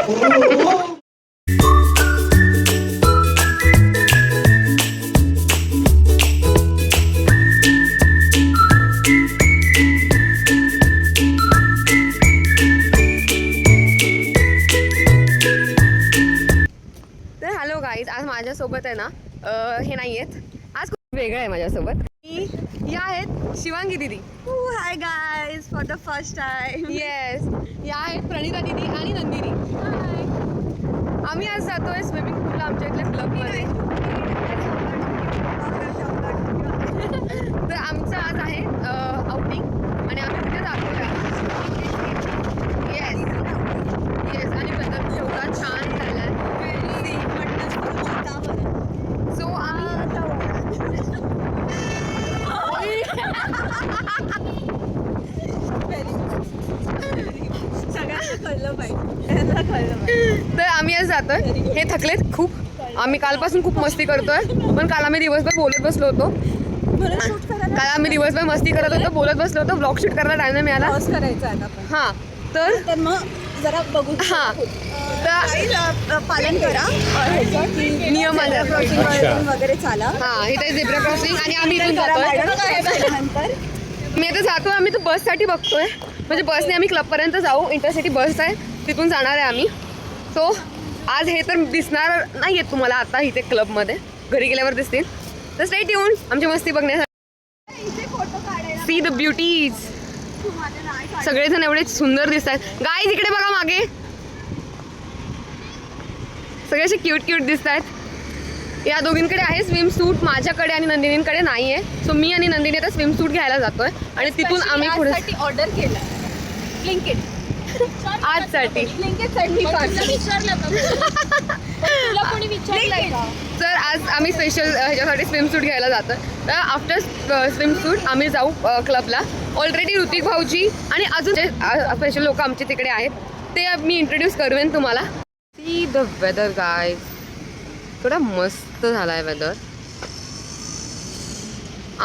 Hello guys, आज माझ्यासोबत आहे ना हे नाही आहेत, आज खूप वेगळं आहे माझ्यासोबत. या आहेत शिवांगी दीदी. Hi guys, for the first time. Yes, या आहेत प्रणिता दीदी आणि नंदिनी. आम्ही आज जातोय स्विमिंग पूलला आमच्या इथल्या क्लबमध्ये. तर आमचं आज आहे आउटिंग आणि आम्ही तिथे जातोय. येस येस, आणि वेदर एवढा छान झालाय. सो तर आम्ही आज जातोय. हे थकलेत खूप. आम्ही कालपासून खूप मस्ती करतोय, पण काल आम्ही दिवसभर बोलत बसलो होतो. काल आम्ही दिवसभर मस्ती करत होतो, बोलत बसलो होतो. ब्लॉग शूट करायला टाइम नाही मिळाला. हां, तर मग जरा बघू. हां, तर पालन करा नियमांचं वगैरे चाला. हां, इथे झेब्रा क्रॉसिंग आणि आम्ही इथून जातोय. नंतर मी आता जातोय. आम्ही तर बससाठी बघतोय, म्हणजे बसने आम्ही क्लबपर्यंत जाऊ. इंटरसिटी बस आहे, तिथून जाणार आहे आम्ही. सो आज हे तर दिसणार नाही आहेत तुम्हाला आता इथे क्लबमध्ये, घरी गेल्यावर दिसतील. तर स्टे ट्यून आमची मस्ती बघण्यासाठी. See the beauties. सगळेजण एवढे सुंदर दिसत आहेत. गाईज इकडे बघा मागे, सगळे असे क्यूट क्यूट दिसत आहेत. या दोघींकडे आहे स्विम सूट, माझ्याकडे आणि नंदिनींकडे नाही आहे. सो मी आणि नंदिनी आता स्विम सूट घ्यायला जातोय आणि तिथून आम्ही पुढे ऑर्डर केलं ब्लिंकिट आजसाठी. तर आज आम्ही स्पेशल ह्याच्यासाठी स्विम सूट घ्यायला जातोय. तर आफ्टर स्विम सूट आम्ही जाऊ क्लबला. ऑलरेडी ऋतिक भाऊजी आणि अजून जे स्पेशल लोक आमचे तिकडे आहेत ते मी इंट्रोड्यूस करून तुम्हाला. सी द वेदर गाईज, थोडा मस्त झाला आहे वेदर.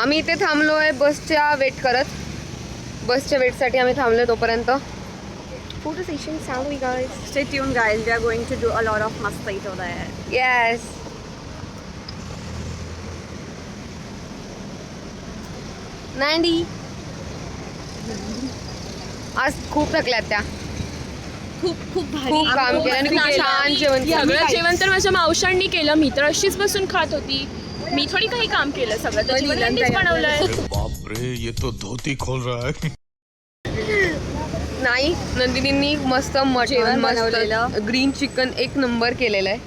आम्ही इथे थांबलो आहे बसच्या वेट करत. बसच्या वेटसाठी आम्ही थांबलो. तोपर्यंत फोटो सेशन चालू आहे guys. Stay tuned guys, we are going to do a lot of masti today. Yes, नांदी आज खूप थकल्यात त्या. खूप भारी खूप काम केलं आणि खूप छान जेवण केलं. सगळं जेवण तर माझ्या मावशांनी केलं. मी तर अशीच बसून खात होती. मी थोडी काही काम केलं, सगळं तर जेवण त्यांनीच बनवलंय. बाप रे, ये तो धोती खोल रहा है. नाही, नंदिनींनी मस्त मटण बनवलेलं, ग्रीन चिकन एक नंबर केलेलं आहे.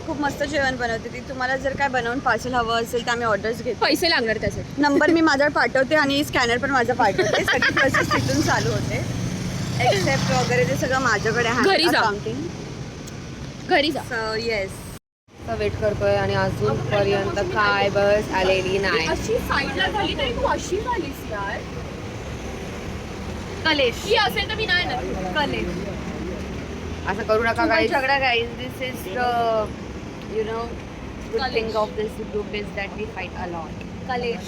खूप मस्त जेवण बनवते ती. तुम्हाला जर काय बनवून पार्सल हवं असेल तर आम्ही ऑर्डर्स घेतो. पैसे लागणार त्यासाठी. नंबर मी माझा पाठवते आणि स्कॅनर पण माझा पाठवते. सगळी प्रोसेस तिथून चालू होते. एक्सेप्ट वगैरे ते सगळं माझ्याकडे आहे. घरी जा. घरी जा. सो येस, वेट करतोय आणि अजूनपर्यंत काय बस आलेली नाही. अशी साईडला झाली तरी तू अशी झालीस यार. कलेश ही असेल तर मी नाही ना. कलेश असं करू नका गाईज. झगडा guys. This is you know good thing of this group is that we fight a lot. कलेश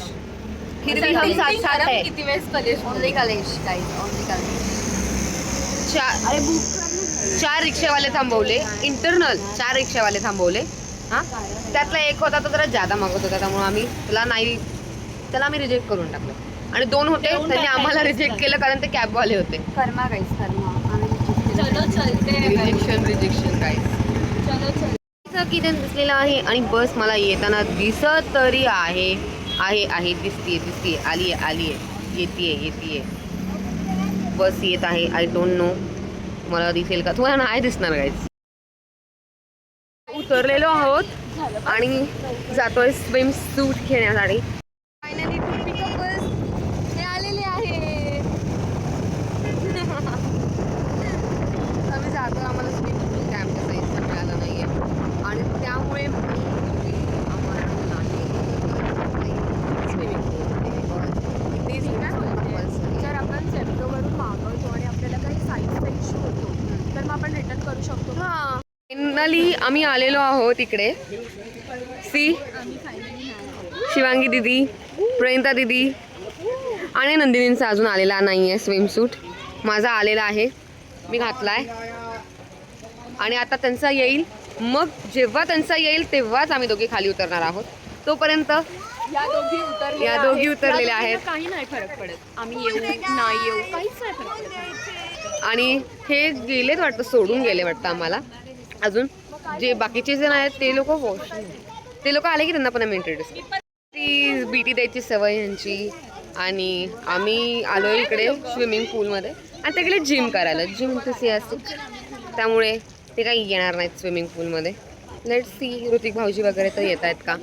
फिर भी हम साथ साथ है. किती वेळेस कलेश. ओनली कलेश गाईज, ओनली कलेश. चार रिक्षावाले थांबवले, इंटरनल 4 रिक्षावाले थांबवले. हां, त्यातला एक होता तो जरा जादा मागत होता, त्यामुळे आम्ही त्याला आम्ही रिजेक्ट करून टाकलं. आणि 2 होते त्यांनी आम्हाला रिजेक्ट केलं कारण ते कॅबवाले होते. कर्मा गाईज, कर्मा. Rejection guys. किती दिसलेलं आहे आणि बस मला येताना दिसत तरी आहे दिसतीये आली आहे येतीये बस येत आहे. आय डोंट नो मला दिसेल का, तुम्हाला नाही दिसणार गाईज. उतरलेलो आहोत आणि जातोय स्विम सूट घेण्यासाठी. फायनली पिकअप बस हे आलेले आहे. आम्ही जातोय. आम्हाला स्विम सूट काय आमच्या साईजचा मिळाला नाहीये आणि त्यामुळे जर आपण झेप्टोवरून मागवतो आणि आपल्याला काही साईजचा इश्यू होतो तर मग आपण रिटर्न करू शकतो. हां, फायनली आम्ही आलेलो आहोत इकडे. सी शिवांगी दीदी, प्रणिता दीदी आणि नंदिनींचा अजून आलेला नाही आहे स्विमसूट. माझा आलेला आहे, मी घातला आहे. आणि आता त्यांचा येईल, मग जेव्हा त्यांचा येईल तेव्हाच आम्ही दोघे खाली उतरणार आहोत. तोपर्यंत या दोघी उतरलेल्या आहेत. काही नाही फरक पडत, आम्ही येऊ नाही येऊ काहीच नाही फरक पडत. आणि हे गेलेत वाटतं, सोडून गेले वाटतं आम्हाला. अजून जे बाकीचे जण आहेत ते लोक आले की त्यांना पण आम्ही इंट्रोड्यूस. ती बीटी द्यायची सवय यांची. आणि आम्ही आलो इकडे स्विमिंग पूलमध्ये आणि तिकडे जिम करायला. जिम कशी असते त्यामुळे ते काही येणार नाहीत स्विमिंग पूलमध्ये. लेट्स सी ऋतिक भाऊजी वगैरे तर येत आहेत का,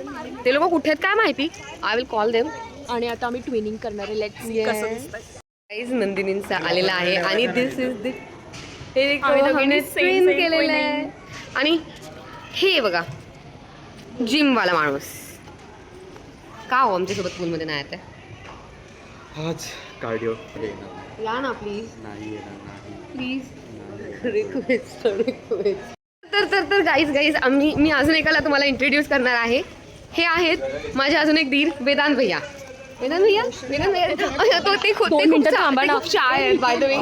ते लोक कुठे आहेत काय माहिती. I will call them. आणि आता आम्ही ट्विनिंग करणार आहे. लेट्स सी कसं दिसतंय. गाईज नंदिनींचा आलेला आहे आणि दिस इज द हे आम्ही दोघींनी ट्विन same केलेलं आहे. आणि हे बघा जिमवाला माणूस का हो आमच्यासोबत पूलमध्ये नाही येत आहे. आज कार्डिओ या ना प्लीज नाही येणार प्लीज रिक्वेस्ट. तर गाईज मी अजून एकाला तुम्हाला इंट्रोड्यूस करणार आहे. हे आहेत माझे अजून एक दीर वेदांत भैया. तो ते खूप शाय आहेत बाय द वे.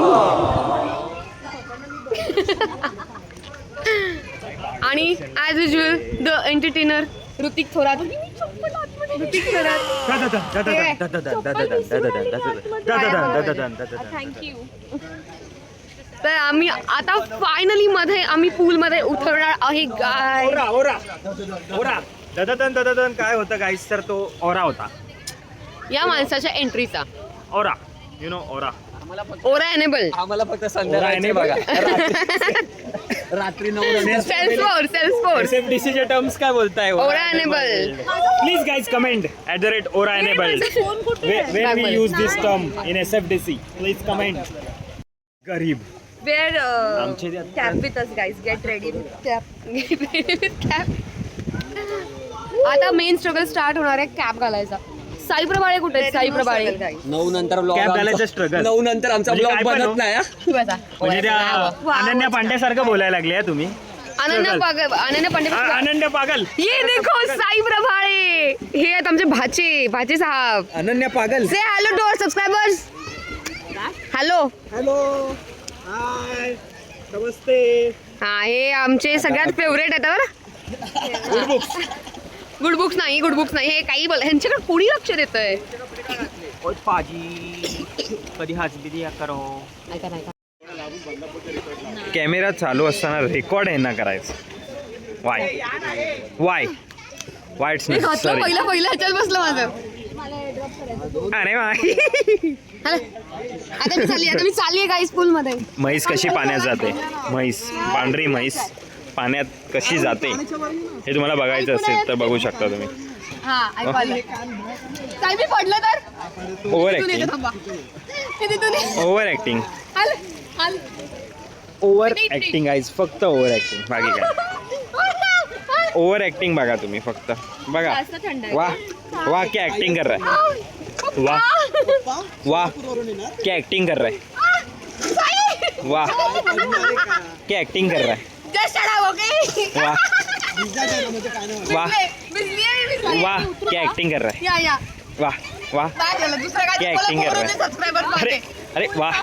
आणि as usual the entertainer Hrithik Thorat. Thank you. तर आम्ही आता फायनली मध्ये आम्ही पूलमध्ये उतरणार आहे गाय. ओरा ददन काय होतं गाईस, तर तो ओरा होता. या माणसाच्या एंट्रीचा aura you know aura. Aura enable. आम्हाला फक्त संध्याकाळी बघा रात्री 9 सेल्स फोर्स SFDC चे टर्म्स काय बोलताय? Aura enable. Please guys comment @ORA enabled when we use this term in SFDC. Please comment. गरीब Wear आमचे ते cap with us, guys. Get ready with cap. आता मेन स्ट्रगल स्टार्ट होणार आहे cap घालायचा. साई प्रभाळे कुठे आहेत? साई प्रभाळे 9 नंतर ब्लॉग Cap घालायचं struggle. 9 नंतर आमचा म्हणजे ब्लॉग काय पण बनत नाही हा. म्हणजे त्या अनन्या पांड्यासारखं बोलायला लागले तुम्ही. अनन्या पांडे. अनन्या पागल. ये देखो साई प्रभाळे. हे आहेत आमचे भाचे साहेब. अनन्या पागल. Say hello to our subscribers. Hello. Hello hi नमस्ते. हा हे आमचे सगळ्यात फेवरेट आहेत बरं. गुड बुक्स नाही हे काही बोल. ह्यांच्याकडे कोणी लक्ष देतंय. ओय पाजी कधी हाजबी करो. कॅमेरा चालू असताना रेकॉर्ड आहे ना करायचं. Why it's necessary. पहिलं ह्याच्यात बसलं माझं. अरे वा. आता मी चालली आहे गाईस पूल मध्ये. म्हैस कशी पाण्यात जाते, पांढरी म्हैस पाण्यात कशी जाते हे तुम्हाला बघायचं असेल तर बघू शकता तुम्ही. हा ऐकलं. मी पडलं तर ओव्हर तिथून येते, ऍक्टिंग थांबा. हे तिथून ये. ओव्हर ऍक्टिंग आईज, फक्त ओव्हर ऍक्टिंग, बाकी काय. ओव्हर ऍक्टिंग बघा तुम्ही फक्त बघा. वाह क्या ऍक्टिंग कर रहा है. वाह क्या ऍक्टिंग कर रहा है. वाह क्या ऍक्टिंग कर रहा है. वाह वाह क्या ऍक्टिंग कर रहा है. वाह क्या ऍक्टिंग कर रहा है. अरे वाह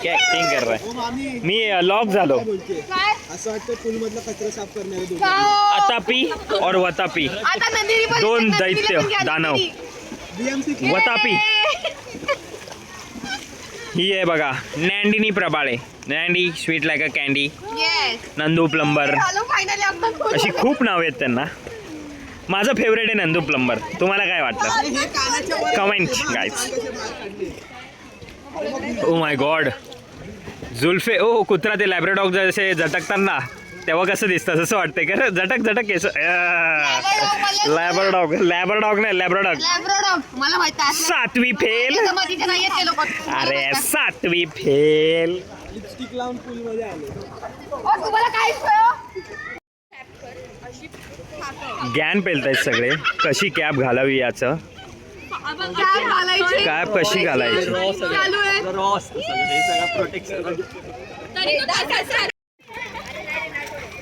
क्या ऍक्टिंग कर रहा है. मी लॉक झालो. अतापी और वतापी दोन दैत्य दानव. वतापी ही आहे बघा Nandini Prabhale. Nandy sweet like a candy. Nandu plumber अशी खूप नाव आहेत त्यांना. माझं फेवरेट आहे नंदू प्लंबर. तुम्हाला काय वाटतं comment guys. Oh my god जुल्फे. ओ कुत्रा ते लॅब्राडॉग जसे झटकताना तेव्हा कसं दिसतं तसं वाटतंय का. झटक केस. लॅब्राडॉग नाही लॅब्राडॉग. मला माहिती आहे. 7वी फेल. अरे 7वी फेल. लिपस्टिक लावून पूल मध्ये आले. तुम्हाला काय ज्ञान पेलतायत सगळे कशी कॅप घालावी याचं. कॅप कशी घालायची. रॉस सगळं प्रोटेक्शन.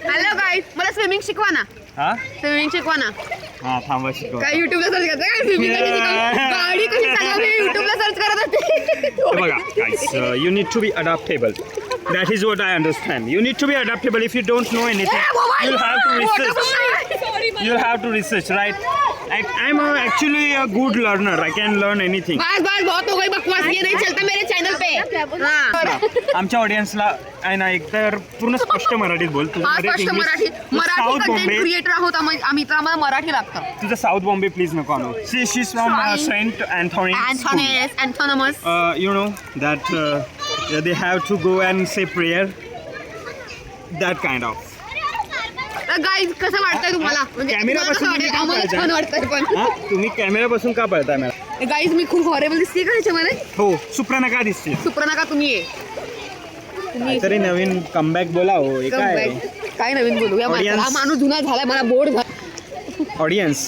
हॅलो गाईज मला स्विमिंग शिकवा ना. हा थांबा शिकव. काय युट्यूबला सर्च करता काय स्विमिंग कशी शिकव. गाडी कशी चालवावी युट्यूबला सर्च करत होते. बघा guys you need to be adaptable. That is what I understand. You need to be adaptable. If you don't know anything, you'll have to research. You'll have to research, right? I'm actually a good learner. I can learn anything. बस बस बहुत हो गई बकवास, ये नहीं चलता मेरे channel पे. हाँ. आमच्या ऑडियन्सला आहे ना एकतर पूर्ण स्पष्ट मराठीत बोल. हा, स्पष्ट Marathi south content Bombay. Creator आहोत आम्ही, तर आम्हाला मराठी लागतं. तुझं साऊथ बॉम्बे प्लीज नको आणू. She's from Saint Anthony School. Anthonymous. You know that they have to go and say prayer. That kind of. Guys कसं वाटतंय तुम्हाला? म्हणजे कॅमेरापासून तुम्हाला कसं तुम्ही वाटतंय? का आम्हाला पळताय? छान वाटतंय पण. हा? तुम्ही कॅमेरापासून का पळताय मला? गाईज मी खूप हॉरेबल दिसते का ह्याच्यामध्ये? हो, सुप्राना का दिसते? सुप्रणा तुम्ही ये. तरी नवीन कमबॅक बोला हो. हे काय काय नवीन बोलू या Audience. हा माणूस जुना झालाय, मला बोर्ड झाला. ऑडियन्स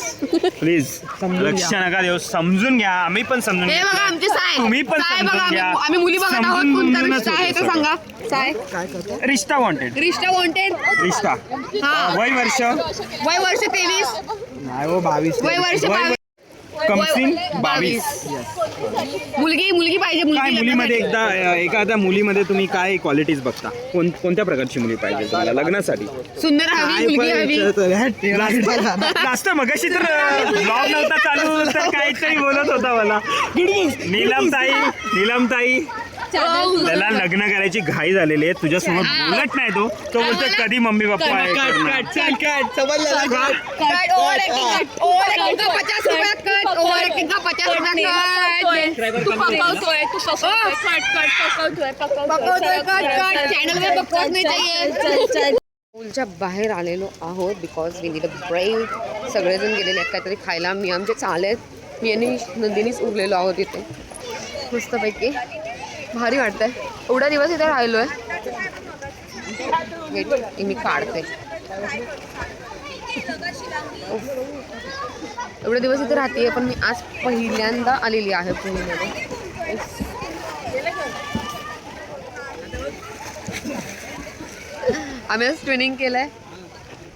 प्लीज लक्ष नका देऊ. समजून घ्या. आम्ही पण समजून हे बघा घेतो. आमचे साय. तुम्ही पण साय समजून बघा, घ्या. आम्ही मुली बघत आहोत. समजून कोणता बोलूनच रिश्ता आहे होतं ते सांगा. साय रिश्ता वॉन्टेड. रिश्ता वॉन्टेड. रिश्ता हा. वय वर्ष वय वर्ष 23. नाही हो 22. वय वर्ष 22. कमसिन 22. मुलगी पाहिजे. काय मुलीमध्ये एखाद्या मुलीमध्ये तुम्ही काय क्वालिटीज बघता? कोणत्या प्रकारची मुली पाहिजे तुम्हाला लग्नासाठी? सुंदर हवी, मुलगी हवी. जास्त मगाशी तर ब्लॉग नव्हता चालू तर काहीतरी बोलत होता मला. नीलमताई त्याला लग्न करायची घाई झालेली आहे. तुझ्यासमोर बोलत नाही तो बोलतो कधी मम्मी पप्पा आहे करणार. तू पकवतोय, तू चॅनल में बकवास नाही चाहिए. स्कूलच्या बाहेर आलेलो आहोत because we need a break. सगळेजण गेलेले आहेत काहीतरी खायला. मी आमचे चालेत. मी आणि नंदिनीच उरलेलो आहोत इथे. मस्तपैकी भारी वाटतंय. एवढा दिवस इथे राहिलोय. मी काढते. एवढे दिवस इथे राहते पण मी आज पहिल्यांदा आलेली आहे पुण्यामध्ये. आम्ही आज ट्रेनिंग केलंय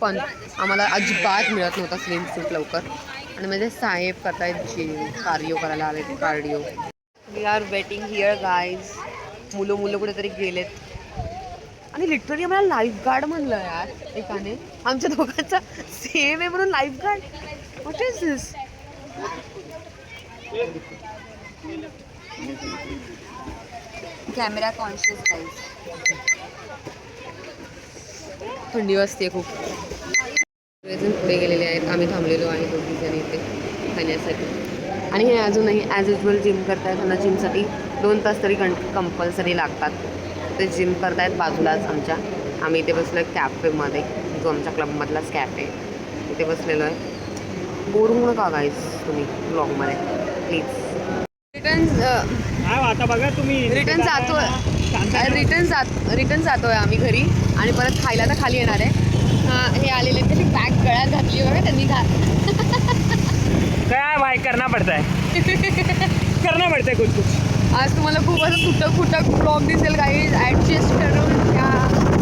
पण आम्हाला अजिबात मिळत नव्हता स्लिम सूट लवकर. आणि माझे साहेब करतायत जिम, कार्डिओ करायला आले. Cardio. We are waiting here guys. मुलं कुठेतरी गेलेत. आणि लिटरली आम्हाला लाईफगार्ड म्हणलं यार एकाने. आमच्या दोघांचा सेम आहे म्हणून lifeguard. What is this? Camera conscious guys. थंडी वाजते खूप. सगळेजण पुढे गेलेले आहेत. आम्ही थांबलेलो आहे दोघी जण इथे खाण्यासाठी. आणि हे अजूनही ॲज युजल जिम करतायत. त्यांना जिमसाठी 2 तास तरी कंपल्सरी लागतात. ते जिम करतायत बाजूलाच आमच्या. आम्ही इथे बसलो आहे कॅफेमध्ये, जो आमच्या क्लबमधलाच कॅफे. इथे बसलेलो आहे. बोर होऊ नका गाईज तुम्ही ब्लॉगमध्ये प्लीज. आता बघा तुम्ही रिटर्न जातोय आम्ही घरी. आणि परत खायला तर खाली येणार आहे. हे आलेले त्यांनी बॅग गळ्यात घातली बघा त्यांनी. काय भाई करना पडता है कुछ. आज तुम्हाला खूप असं तुटक ब्लॉग दिसेल काही. ॲडजस्ट करून घ्या.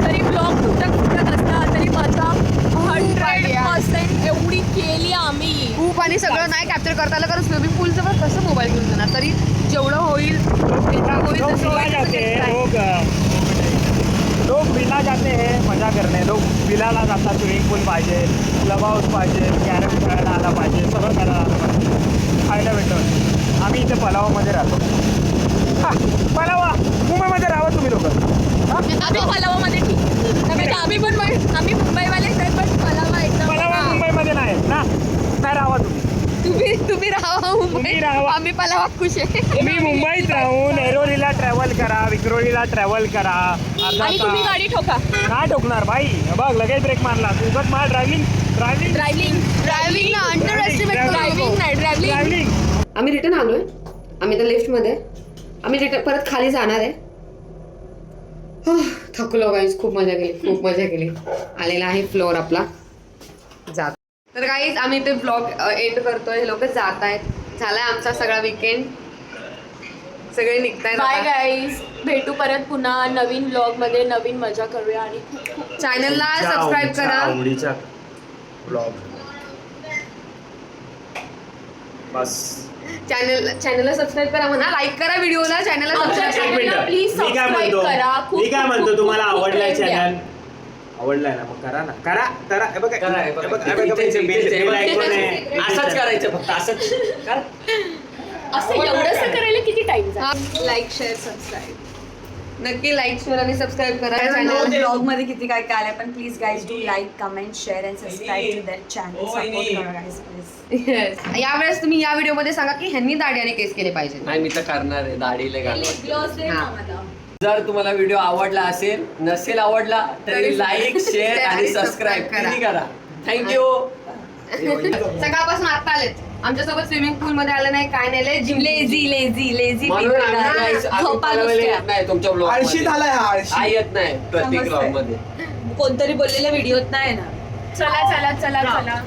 तरी ब्लॉग तुटक असला तरी माझा 100% एवढी केली आम्ही. खूप. आणि सगळं नाही कॅप्चर करता आलं कारण स्विमिंग पूलचं पण कसं मोबाईल घेऊन जाणार. तरी जेवढं होईल लोग विला जाते हैं मजा करणे. लोक विलाला जातात. स्विमिंग पूल पाहिजे, क्लब हाऊस पाहिजे, कॅरम खेळायला आला पाहिजे, सगळं करायला आलं पाहिजे, खायला भेटतं. आम्ही इथे पलावामध्ये राहतो. पलावा मुंबईमध्ये राहा तुम्ही लोक. आम्ही पलावामध्ये ठीक. आम्ही मुंबईवाले पण पलावा एकदम. पलावा मुंबईमध्ये नाही ना. नाही राहा तुम्ही राहा मुंबई. आम्ही पलावा खुश आहे. तुम्ही मुंबईत राहून एरोलीला ट्रॅव्हल करा, विक्रोलीला ट्रॅव्हल करा. आणि तुम्ही गाडी ठोका. काय ठोकणार भाई? बघ लगेच ब्रेक मारला. उगत मार. ड्रायव्हिंगला अंडर एस्टिमेट ड्रायव्हिंग. आम्ही रिटर्न आलोय. आम्ही तर लिफ्टमध्ये. आम्ही रिटर्न परत खाली जाणार आहे. थकलो गाईज. खूप मजा केली. आलेला आहे फ्लोअर आपला. जात तर गाईज आम्ही ते ब्लॉग एंड करतोय. हे लोक जात आहेत. झालाय आमचा सगळा वीकेंड. सगळे निघतायत. Bye guys. भेटू परत पुन्हा नवीन ब्लॉग मध्ये. नवीन मजा करूया. आणि खूप चॅनलला सबस्क्राईब करा. आवडीचा ब्लॉग बस. चॅनलला सबस्क्राईब करा म्हणा, लाईक करा व्हिडिओला, चॅनलला सबस्क्राईब एक मिनिट. Please मी काय subscribe म्हणतो करा. खूप मी काय म्हणतो तुम्हाला आवडलाय प्रेम द्या. चॅनल आवडलाय ना मग करा ना करा करा हे बघा, करा, हे हे बघा. बघा, हे बघा, इथे- बेल- इथे- बेल icon आहे. असंच करायचं फक्त असंच करा. असं एवढंसं करायला किती टाइम जातो? Like share subscribe. नक्की लाईक शेअर आणि सबस्क्राईब करा चॅनल. ब्लॉग मध्ये किती काय काय आलंय पण please guys do like comment share and subscribe to that channel. Support करा गाईज प्लीज. यावेळेस तुम्ही या व्हिडिओमध्ये सांगा की ह्यांनी दाढी आणि केस केले पाहिजे. नाही मी तर करणार आहे दाढीला घालून. Gloss दे हा. ना मला. जर तुम्हाला व्हिडिओ आवडला असेल नसेल आवडला तरी लाईक शेअर आणि सबस्क्राईब करा. किती करा. थँक्यू. सकाळपासून आता आलेत आमच्यासोबत स्विमिंग पूल मध्ये आलं नाही, काय नाही, जिम लेझी म्हणून आम्ही guys आम्ही पनवेलला येत नाही तुमच्या ब्लॉग आळशी झालाय हा आळशी. येत नाही प्रत्येक समजतंय. ब्लॉग मध्ये. कोणतरी बोललेल्या व्हिडिओत नाही ना. चला चला चला चला.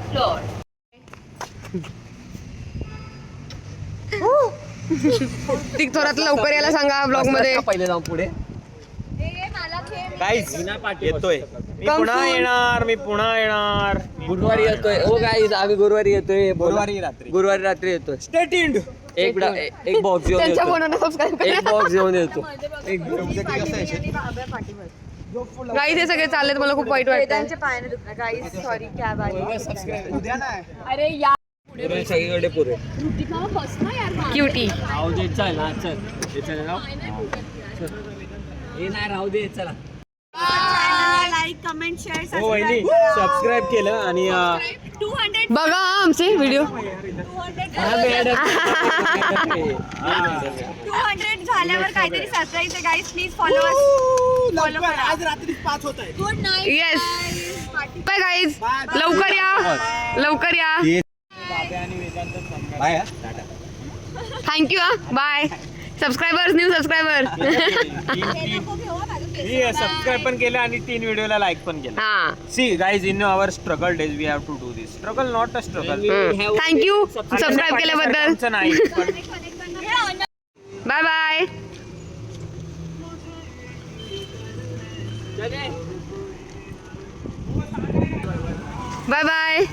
ती थोरात लवकर यायला सांगा ब्लॉग मध्ये. पहिले जाऊन पुढे Guys, येतोय मी पुन्हा येणार गुरुवारी येतोय. हो गाईज आम्ही गुरुवारी येतोय. गुरुवारी रात्री. गुरुवारी रात्री येतोय. Stay tuned. एक बॉक्स घेऊन त्यांच्या येतो. फोनवर सबस्क्राईब एक करा. बॉक्स घेऊन येतो. गाई ते सगळे चाललेत, मला खूप वाईट वाटतं. त्यांच्या पायाने दुखणार गाईज. सॉरी कॅब आली. उद्या नाही. अरे या सगळीकडे पुरे ऋतिका बस ना यार मागे. क्युटी. राहू दे चल हा चल हे चल राव हे नाही राहू दे चला. लाईक कमेंट शेअर हो वहिनी सबस्क्राईब केलं आणि 200 बघा हा आमचे व्हिडिओ. 200 झाल्यावर काहीतरी सरप्राईज आहे गाईज. Please follow us. लवकर आज रात्री 5 होत आहे. Good night. Yes bye guys, लवकर या लवकर या. बाय. थँक्यू हा, बाय. Subscribers, new subscriber. मी सबस्क्राईब पण केलं आणि 3 व्हिडिओला लाईक पण केलं. हा see guys in our struggle days we have to do this struggle not a struggle. Thank you subscribe केल्याबद्दल. नाही पण बाय बाय. Bye bye.